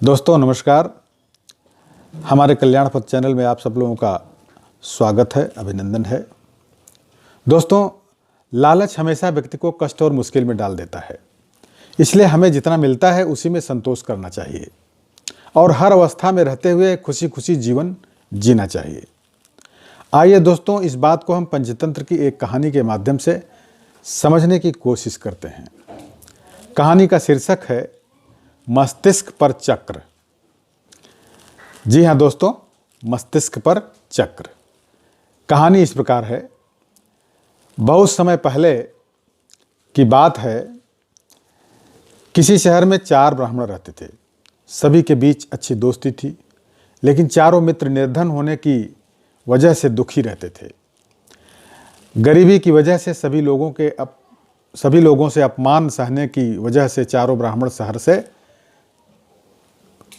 दोस्तों नमस्कार। हमारे कल्याण पथ चैनल में आप सब लोगों का स्वागत है, अभिनंदन है। दोस्तों, लालच हमेशा व्यक्ति को कष्ट और मुश्किल में डाल देता है, इसलिए हमें जितना मिलता है उसी में संतोष करना चाहिए और हर अवस्था में रहते हुए खुशी खुशी जीवन जीना चाहिए। आइए दोस्तों, इस बात को हम पंचतंत्र की एक कहानी के माध्यम से समझने की कोशिश करते हैं। कहानी का शीर्षक है मस्तिष्क पर चक्र। जी हाँ दोस्तों, मस्तिष्क पर चक्र। कहानी इस प्रकार है। बहुत समय पहले की बात है। किसी शहर में 4 ब्राह्मण रहते थे। सभी के बीच अच्छी दोस्ती थी, लेकिन चारों मित्र निर्धन होने की वजह से दुखी रहते थे। गरीबी की वजह से सभी लोगों से अपमान सहने की वजह से चारों ब्राह्मण शहर से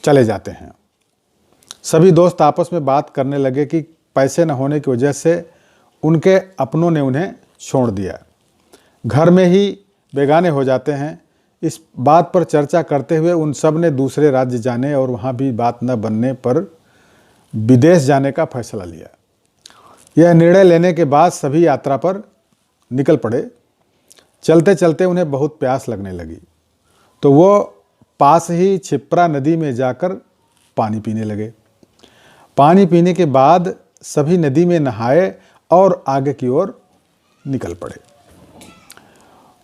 चले जाते हैं। सभी दोस्त आपस में बात करने लगे कि पैसे न होने की वजह से उनके अपनों ने उन्हें छोड़ दिया, घर में ही बेगाने हो जाते हैं। इस बात पर चर्चा करते हुए उन सब ने दूसरे राज्य जाने और वहाँ भी बात न बनने पर विदेश जाने का फैसला लिया। यह निर्णय लेने के बाद सभी यात्रा पर निकल पड़े। चलते चलते उन्हें बहुत प्यास लगने लगी, तो वो पास ही छिप्रा नदी में जाकर पानी पीने लगे। पानी पीने के बाद सभी नदी में नहाए और आगे की ओर निकल पड़े।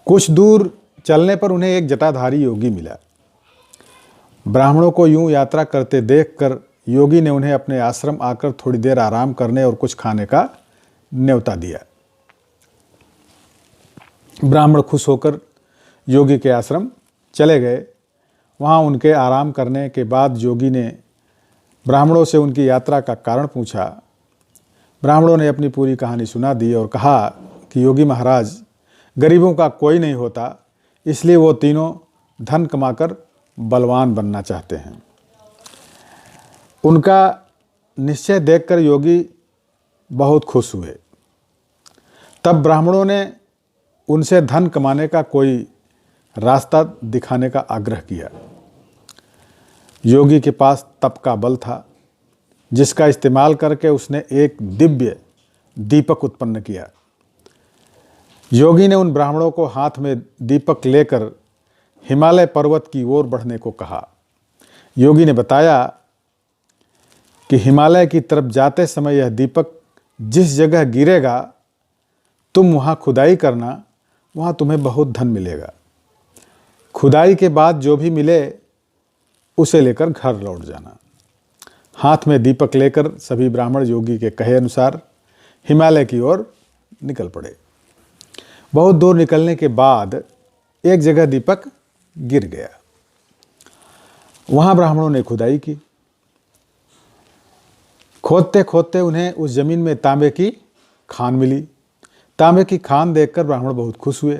कुछ दूर चलने पर उन्हें एक जटाधारी योगी मिला। ब्राह्मणों को यूं यात्रा करते देखकर योगी ने उन्हें अपने आश्रम आकर थोड़ी देर आराम करने और कुछ खाने का न्योता दिया। ब्राह्मण खुश होकर योगी के आश्रम चले गए। वहाँ उनके आराम करने के बाद योगी ने ब्राह्मणों से उनकी यात्रा का कारण पूछा। ब्राह्मणों ने अपनी पूरी कहानी सुना दी और कहा कि योगी महाराज, गरीबों का कोई नहीं होता, इसलिए वो तीनों धन कमाकर बलवान बनना चाहते हैं। उनका निश्चय देखकर योगी बहुत खुश हुए। तब ब्राह्मणों ने उनसे धन कमाने का कोई रास्ता दिखाने का आग्रह किया। योगी के पास तप का बल था, जिसका इस्तेमाल करके उसने एक दिव्य दीपक उत्पन्न किया। योगी ने उन ब्राह्मणों को हाथ में दीपक लेकर हिमालय पर्वत की ओर बढ़ने को कहा। योगी ने बताया कि हिमालय की तरफ जाते समय यह दीपक जिस जगह गिरेगा, तुम वहाँ खुदाई करना, वहाँ तुम्हें बहुत धन मिलेगा। खुदाई के बाद जो भी मिले उसे लेकर घर लौट जाना। हाथ में दीपक लेकर सभी ब्राह्मण योगी के कहे अनुसार हिमालय की ओर निकल पड़े। बहुत दूर निकलने के बाद एक जगह दीपक गिर गया। वहाँ ब्राह्मणों ने खुदाई की। खोदते खोदते उन्हें उस जमीन में तांबे की खान मिली। तांबे की खान देखकर ब्राह्मण बहुत खुश हुए।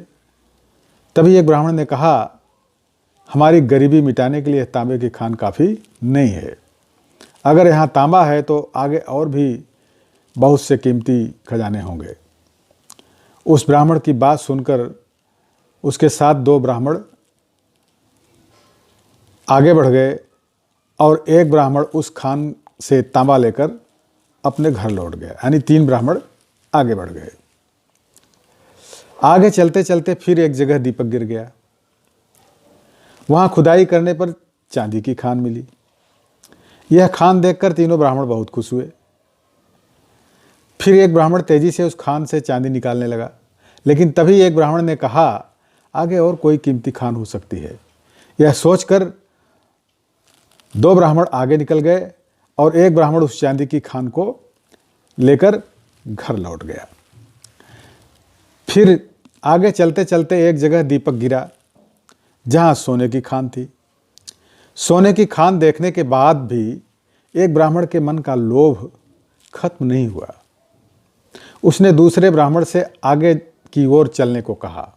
तभी एक ब्राह्मण ने कहा, हमारी गरीबी मिटाने के लिए तांबे की खान काफ़ी नहीं है। अगर यहाँ तांबा है तो आगे और भी बहुत से कीमती खजाने होंगे। उस ब्राह्मण की बात सुनकर उसके साथ 2 ब्राह्मण आगे बढ़ गए और एक ब्राह्मण उस खान से तांबा लेकर अपने घर लौट गया। यानी 3 ब्राह्मण आगे बढ़ गए। आगे चलते चलते फिर एक जगह दीपक गिर गया। वहाँ खुदाई करने पर चांदी की खान मिली। यह खान देखकर तीनों ब्राह्मण बहुत खुश हुए। फिर एक ब्राह्मण तेजी से उस खान से चांदी निकालने लगा, लेकिन तभी एक ब्राह्मण ने कहा, आगे और कोई कीमती खान हो सकती है। यह सोचकर 2 ब्राह्मण आगे निकल गए और एक ब्राह्मण उस चांदी की खान को लेकर घर लौट गया। फिर आगे चलते चलते एक जगह दीपक गिरा जहाँ सोने की खान थी। सोने की खान देखने के बाद भी एक ब्राह्मण के मन का लोभ खत्म नहीं हुआ। उसने दूसरे ब्राह्मण से आगे की ओर चलने को कहा,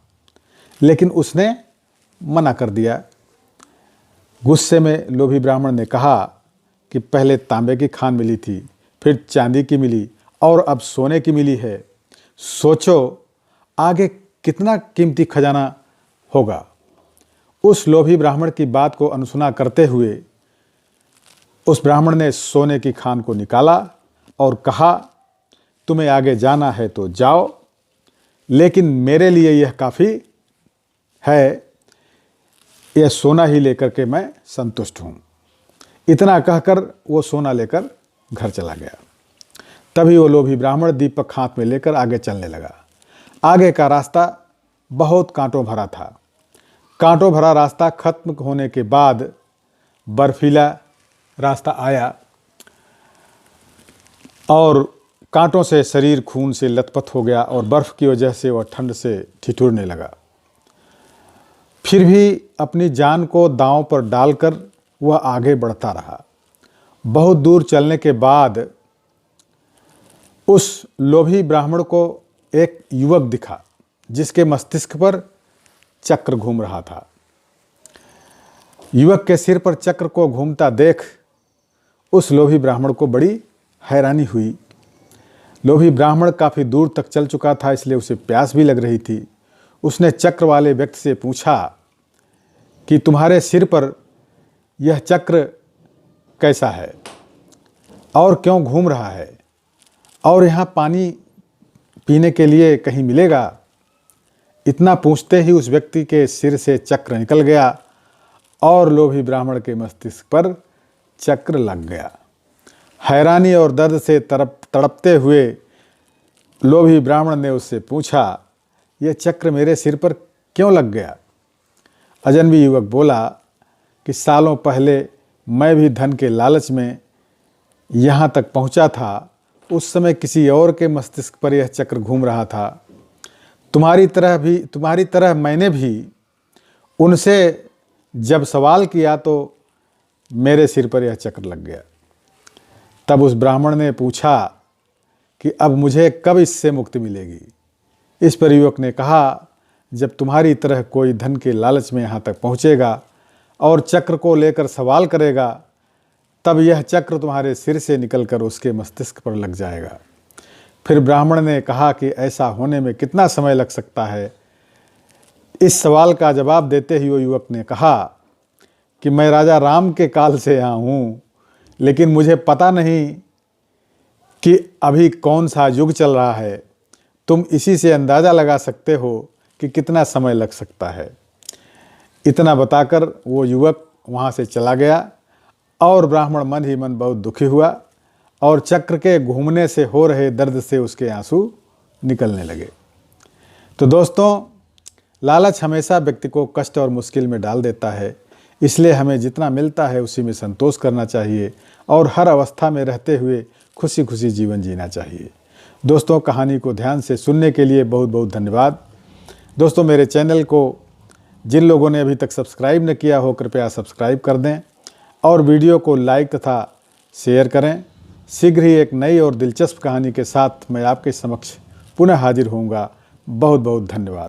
लेकिन उसने मना कर दिया। गुस्से में लोभी ब्राह्मण ने कहा कि पहले तांबे की खान मिली थी, फिर चांदी की मिली और अब सोने की मिली है। सोचो आगे कितना कीमती खजाना होगा। उस लोभी ब्राह्मण की बात को अनसुना करते हुए उस ब्राह्मण ने सोने की खान को निकाला और कहा, तुम्हें आगे जाना है तो जाओ, लेकिन मेरे लिए यह काफ़ी है, यह सोना ही लेकर के मैं संतुष्ट हूँ। इतना कहकर वो सोना लेकर घर चला गया। तभी वो लोभी ब्राह्मण दीपक हाथ में लेकर आगे चलने लगा। आगे का रास्ता बहुत कांटों भरा था। कांटों भरा रास्ता खत्म होने के बाद बर्फीला रास्ता आया और कांटों से शरीर खून से लथपथ हो गया और बर्फ़ की वजह से वह ठंड से ठिठुरने लगा। फिर भी अपनी जान को दांव पर डालकर वह आगे बढ़ता रहा। बहुत दूर चलने के बाद उस लोभी ब्राह्मण को एक युवक दिखा जिसके मस्तिष्क पर चक्र घूम रहा था। युवक के सिर पर चक्र को घूमता देख उस लोभी ब्राह्मण को बड़ी हैरानी हुई। लोभी ब्राह्मण काफ़ी दूर तक चल चुका था, इसलिए उसे प्यास भी लग रही थी। उसने चक्र वाले व्यक्ति से पूछा कि तुम्हारे सिर पर यह चक्र कैसा है और क्यों घूम रहा है, और यहाँ पानी पीने के लिए कहीं मिलेगा? इतना पूछते ही उस व्यक्ति के सिर से चक्र निकल गया और लोभी ब्राह्मण के मस्तिष्क पर चक्र लग गया। हैरानी और दर्द से तड़पते हुए लोभी ब्राह्मण ने उससे पूछा, यह चक्र मेरे सिर पर क्यों लग गया? अजनबी युवक बोला कि सालों पहले मैं भी धन के लालच में यहाँ तक पहुँचा था। उस समय किसी और के मस्तिष्क पर यह चक्र घूम रहा था। तुम्हारी तरह मैंने भी उनसे जब सवाल किया तो मेरे सिर पर यह चक्र लग गया। तब उस ब्राह्मण ने पूछा कि अब मुझे कब इससे मुक्ति मिलेगी? इस पर युवक ने कहा, जब तुम्हारी तरह कोई धन के लालच में यहाँ तक पहुँचेगा और चक्र को लेकर सवाल करेगा, तब यह चक्र तुम्हारे सिर से निकलकर उसके मस्तिष्क पर लग जाएगा। फिर ब्राह्मण ने कहा कि ऐसा होने में कितना समय लग सकता है? इस सवाल का जवाब देते ही वो युवक ने कहा कि मैं राजा राम के काल से यहाँ हूँ, लेकिन मुझे पता नहीं कि अभी कौन सा युग चल रहा है। तुम इसी से अंदाज़ा लगा सकते हो कि कितना समय लग सकता है। इतना बताकर वो युवक वहाँ से चला गया और ब्राह्मण मन ही मन बहुत दुखी हुआ और चक्र के घूमने से हो रहे दर्द से उसके आंसू निकलने लगे। तो दोस्तों, लालच हमेशा व्यक्ति को कष्ट और मुश्किल में डाल देता है, इसलिए हमें जितना मिलता है उसी में संतोष करना चाहिए और हर अवस्था में रहते हुए खुशी खुशी जीवन जीना चाहिए। दोस्तों, कहानी को ध्यान से सुनने के लिए बहुत बहुत धन्यवाद। दोस्तों, मेरे चैनल को जिन लोगों ने अभी तक सब्सक्राइब न किया हो, कृपया सब्सक्राइब कर दें और वीडियो को लाइक तथा शेयर करें। शीघ्र ही एक नई और दिलचस्प कहानी के साथ मैं आपके समक्ष पुनः हाजिर होऊंगा। बहुत बहुत धन्यवाद।